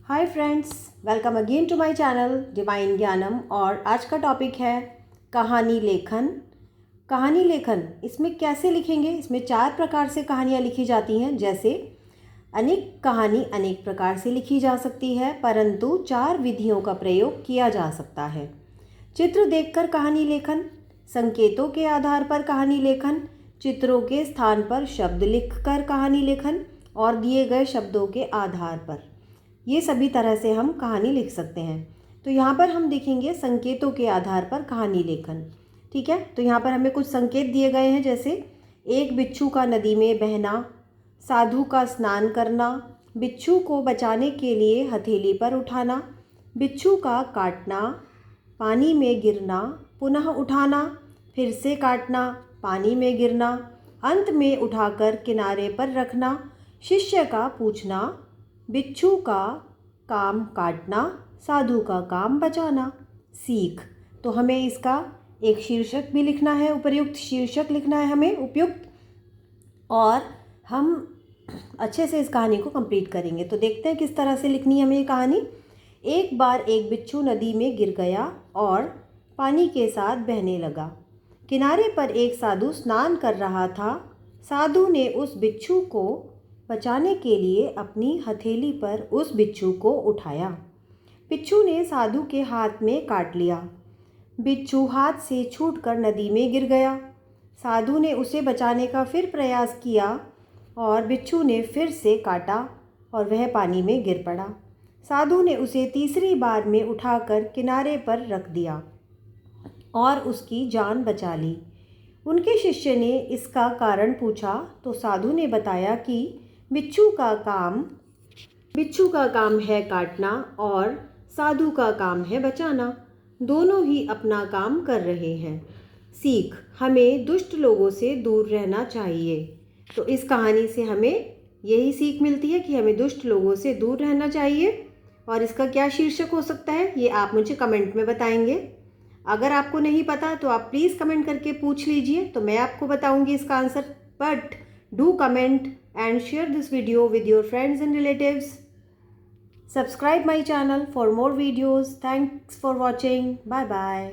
Hi friends, welcome again to my channel divine Gyanam. और आज का टॉपिक है कहानी लेखन। कहानी लेखन इसमें कैसे लिखेंगे? इसमें 4 प्रकार से कहानियाँ लिखी जाती हैं। जैसे अनेक कहानी अनेक प्रकार से लिखी जा सकती है, परंतु 4 विधियों का प्रयोग किया जा सकता है। चित्र देखकर कहानी लेखन, संकेतों के आधार पर कहानी लेखन, चित्रों के स्थान पर शब्द लिखकर कहानी लेखन और दिए गए शब्दों के आधार पर। ये सभी तरह से हम कहानी लिख सकते हैं। तो यहाँ पर हम देखेंगे संकेतों के आधार पर कहानी लेखन। ठीक है, तो यहाँ पर हमें कुछ संकेत दिए गए हैं। जैसे एक बिच्छू का नदी में बहना, साधु का स्नान करना, बिच्छू को बचाने के लिए हथेली पर उठाना, बिच्छू का काटना, पानी में गिरना, पुनः उठाना, फिर से काटना, पानी में गिरना, अंत में उठाकर किनारे पर रखना, शिष्य का पूछना, बिच्छू का काम काटना, साधु का काम बचाना। सीख, तो हमें इसका एक शीर्षक भी लिखना है, उपर्युक्त शीर्षक लिखना है हमें उपयुक्त, और हम अच्छे से इस कहानी को कंप्लीट करेंगे। तो देखते हैं किस तरह से लिखनी है हमें ये कहानी। एक बार एक बिच्छू नदी में गिर गया और पानी के साथ बहने लगा। किनारे पर एक साधु स्नान कर रहा था। साधु ने उस बिच्छू को बचाने के लिए अपनी हथेली पर उस बिच्छू को उठाया। बिच्छू ने साधु के हाथ में काट लिया। बिच्छू हाथ से छूटकर नदी में गिर गया। साधु ने उसे बचाने का फिर प्रयास किया और बिच्छू ने फिर से काटा और वह पानी में गिर पड़ा। साधु ने उसे तीसरी बार में उठाकर किनारे पर रख दिया और उसकी जान बचा ली। उनके शिष्य ने इसका कारण पूछा तो साधु ने बताया कि बिच्छू का काम है काटना और साधु का काम है बचाना। दोनों ही अपना काम कर रहे हैं। सीख, हमें दुष्ट लोगों से दूर रहना चाहिए। तो इस कहानी से हमें यही सीख मिलती है कि हमें दुष्ट लोगों से दूर रहना चाहिए। और इसका क्या शीर्षक हो सकता है ये आप मुझे कमेंट में बताएंगे। अगर आपको नहीं पता तो आप प्लीज़ कमेंट करके पूछ लीजिए, तो मैं आपको बताऊंगी इसका answer. But do comment and share this video with your friends and relatives. Subscribe my channel for more videos. Thanks for watching. Bye bye.